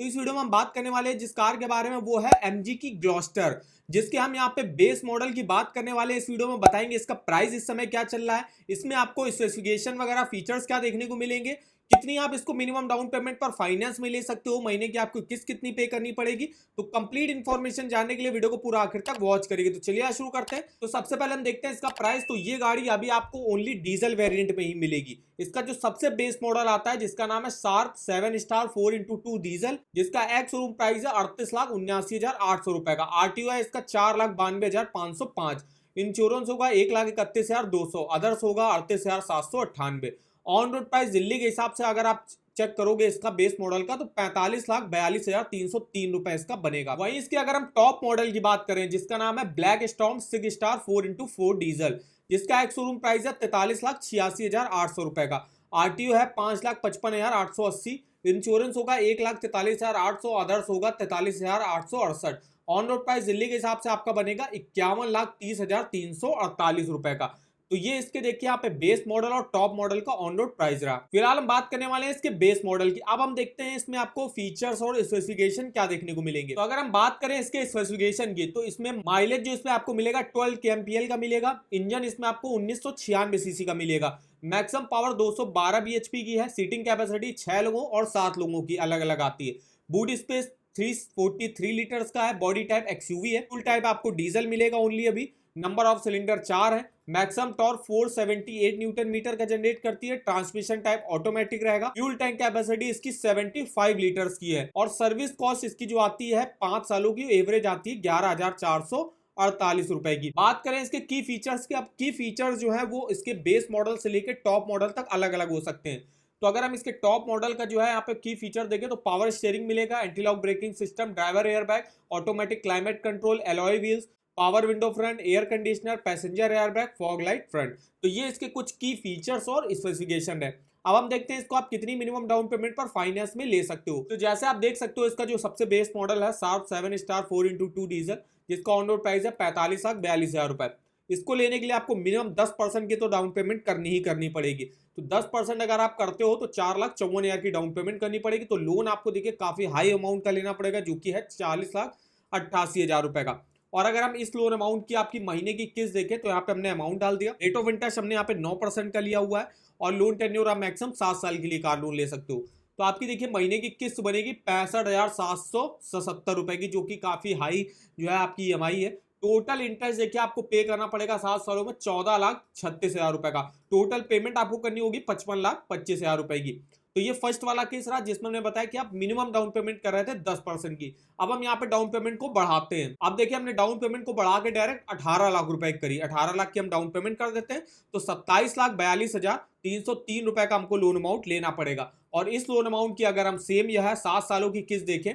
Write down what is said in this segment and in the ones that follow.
तो इस वीडियो में हम बात करने वाले हैं जिस कार के बारे में, वो है MG की ग्लॉस्टर, जिसके हम यहाँ पे बेस मॉडल की बात करने वाले हैं। इस वीडियो में बताएंगे इसका प्राइस इस समय क्या चल रहा है, इसमें आपको स्पेसिफिकेशन वगैरह फीचर्स क्या देखने को मिलेंगे, कितनी आप इसको मिनिमम डाउन पेमेंट पर फाइनेंस में ले सकते हो, महीने की आपको कितनी पे करनी पड़ेगी। तो कंप्लीट इन्फॉर्मेशन जानने के लिए वीडियो को पूरा आखिर तक वॉच करिए। तो चलिए शुरू करते हैं। तो सबसे पहले हम देखते हैं इसका प्राइस। तो ये गाड़ी अभी आपको ओनली डीजल वेरिएंट में ही मिलेगी। इसका जो सबसे बेस मॉडल आता है जिसका नाम है शार्प 7 स्टार 4x2 डीजल, जिसका एक्स शोरूम प्राइस है 38,79,800 रुपए का। आरटीओ है इसका 4,92,505। इंश्योरेंस होगा 1,31,200। अदर्स होगा 38,798। ऑन रोड प्राइस दिल्ली के हिसाब से अगर आप चेक करोगे इसका बेस मॉडल का, तो 45,42,303 रुपए इसका बनेगा। वहीं इसके अगर हम टॉप मॉडल की बात करें जिसका नाम है black storm 6 star 4x4 diesel, जिसका एक शोरूम प्राइस है 43,86,800 रुपए का। आरटीओ है 5,55,880। इंश्योरेंस होगा 1,43,800। अदर्स होगा 43,868। ऑन रोड प्राइस दिल्ली के हिसाब से आपका बनेगा 51,30,348 रुपए का। तो ये इसके देखिए यहाँ पे बेस मॉडल और टॉप मॉडल का ऑन रोड प्राइस रहा। फिलहाल हम बात करने वाले हैं इसके बेस मॉडल की। अब हम देखते हैं इसमें आपको फीचर्स और स्पेसिफिकेशन क्या देखने को मिलेंगे। तो अगर हम बात करें इसके स्पेसिफिकेशन की, तो इसमें माइलेज जो इसमें आपको मिलेगा 12 kmpl का मिलेगा। इंजन इसमें आपको 1996 सीसी का मिलेगा। मैक्सिमम पावर 212 bhp की है। सीटिंग कैपेसिटी 6 लोगों और 7 लोगों की अलग अलग आती है। बूट स्पेस 343 लीटर्स का है। बॉडी टाइप एक्सयूवी है। फुल टाइप आपको डीजल मिलेगा ओनली अभी। नंबर ऑफ सिलेंडर 4 है। मैक्सिमम टॉर्क 478 न्यूटन मीटर का जनरेट करती है। ट्रांसमिशन टाइप ऑटोमेटिक रहेगा। फ्यूल टैंक कैपेसिटी इसकी 75 लीटर्स की है। और सर्विस कॉस्ट इसकी जो आती है 5 सालों की एवरेज आती है 11,448 रुपए की। बात करें इसके की फीचर्स के, अब की फीचर्स जो है वो इसके बेस मॉडल से लेकर टॉप मॉडल तक अलग अलग हो सकते हैं। तो अगर हम इसके टॉप मॉडल का जो है यहाँ पे की फीचर देखें, तो पावर स्टीयरिंग मिलेगा, anti lock braking system, driver airbag, automatic climate control, alloy wheels, power window front, air conditioner, passenger airbag, fog light front. तो ये इसके कुछ की फीचर्स और स्पेसिफिकेशन है। अब हम देखते हैं इसको आप कितनी मिनिमम डाउन पेमेंट पर फाइनेंस में ले सकते हो। तो जैसे आप देख सकते हो इसका जो सबसे बेस मॉडल है शार्प 7 स्टार 4x2 डीजल, जिसका ऑन रोड प्राइस है 45,42,000 रुपए। इसको लेने के लिए आपको मिनिमम 10% की तो डाउन पेमेंट करनी ही करनी पड़ेगी। तो 10% अगर आप करते हो तो 4,54,000 की डाउन पेमेंट करनी पड़ेगी। तो लोन आपको देखिए काफी हाई अमाउंट का लेना पड़ेगा, जो कि है 40,88,000 रुपए का। और अगर हम इस लोन अमाउंट की आपकी महीने की किस्त देखें, तो यहाँ पे हमने अमाउंट डाल दिया। रेट ऑफ इंटरेस्ट हमने यहाँ पे 9% का लिया हुआ है। और लोन टेन्योर आप मैक्सिमम 7 साल के लिए कार लोन ले सकते हो। तो आपकी देखिए महीने की किस्त बनेगी 65,777 रुपए की, जो कि काफी हाई जो है आपकी EMI है। टोटल इंटरेस्ट देखिए आपको पे करना पड़ेगा 7 सालों में 14,36,000 रुपए का। टोटल पेमेंट आपको करनी होगी 55,25,000 रुपए की। तो ये फर्स्ट वाला केस रहा जिसमें हमने बताया कि आप मिनिमम डाउन पेमेंट कर रहे थे 10% की। अब हम यहाँ पे डाउन पेमेंट को बढ़ाते हैं। अब देखिए हमने डाउन पेमेंट को बढ़ा के डायरेक्ट 18 लाख रुपए करी। 18 लाख की हम डाउन पेमेंट कर देते हैं, तो 27,42,303 रुपए का हमको लोन अमाउंट लेना पड़ेगा। और इस लोन अमाउंट की अगर हम सेम यह 7 सालों की किस्त देखें,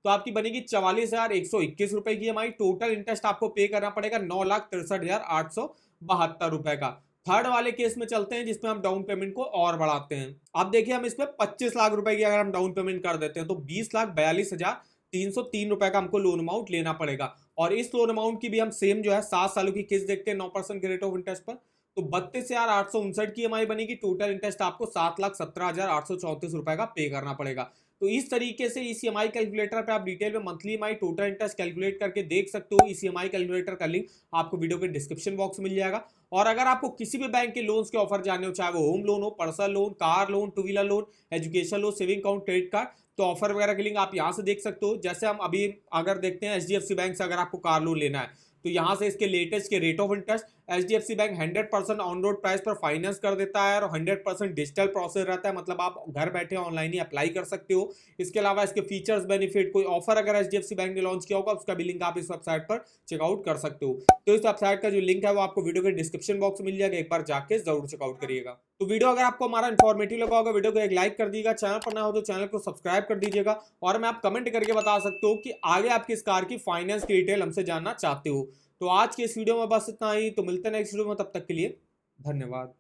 तो आपकी बनेगी 44,121 रुपए की EMI। टोटल इंटरेस्ट आपको पे करना पड़ेगा 9,63,872 रुपए का। थर्ड वाले केस में चलते हैं जिसमें हम डाउन पेमेंट को और बढ़ाते हैं। अब देखिए हम इसमें 25 लाख रुपए की अगर हम डाउन पेमेंट कर देते हैं, तो 20,42,303 रुपए का हमको लोन अमाउंट लेना पड़ेगा। और इस लोन अमाउंट की भी हम सेम जो है 7 सालों की किस्त देखते हैं 9% के रेट ऑफ इंटरेस्ट पर, तो 32,859 की EMI बनेगी। टोटल इंटरेस्ट आपको 7,17,834 रुपए का पे करना पड़ेगा। तो इस तरीके से इस EMI कैलकुलेटर पे आप डिटेल में monthly EMI total interest calculate करके देख सकते हो। इस EMI कैलकुलेटर का लिंक आपको वीडियो के डिस्क्रिप्शन बॉक्स में मिल जाएगा। और अगर आपको किसी भी बैंक के लोन्स के ऑफर जानने हो, चाहे वो होम लोन हो, personal loan, car loan, 2 wheeler loan, education loan, saving account, credit card, तो ऑफर वगैरह के लिंक आप यहाँ से देख सकते हो। जैसे हम अभी अगर देखते हैं HDFC बैंक से अगर आपको कार लोन लेना है, तो यहाँ से इसके लेटेस्ट के rate of interest HDFC bank 100% on road price पर फाइनेंस कर देता है और 100% डिजिटल प्रोसेस रहता है। मतलब आप घर बैठे ऑनलाइन ही अप्लाई कर सकते हो। इसके अलावा इसके फीचर्स, बेनिफिट, कोई ऑफर अगर HDFC बैंक ने लॉन्च किया होगा उसका भी लिंक आप इस वेबसाइट पर चेकआउट कर सकते हो। तो इस वेबसाइट का जो लिंक है वो आपको वीडियो के डिस्क्रिप्शन बॉक्स में मिल जाएगा, एक बार जाके जरूर चेकआउट करिएगा। तो वीडियो अगर आपको हमारा इन्फॉर्मेटिव लगा होगा, वीडियो को एक लाइक कर दीजिएगा। चैनल पर ना हो तो चैनल को सब्सक्राइब कर दीजिएगा। और मैं आप कमेंट करके बता सकते हो कि आगे आप किस कार की फाइनेंस की डिटेल हमसे जानना चाहते हो। तो आज के इस वीडियो में बस इतना ही। तो मिलते हैं नेक्स्ट वीडियो में, तब तक के लिए धन्यवाद।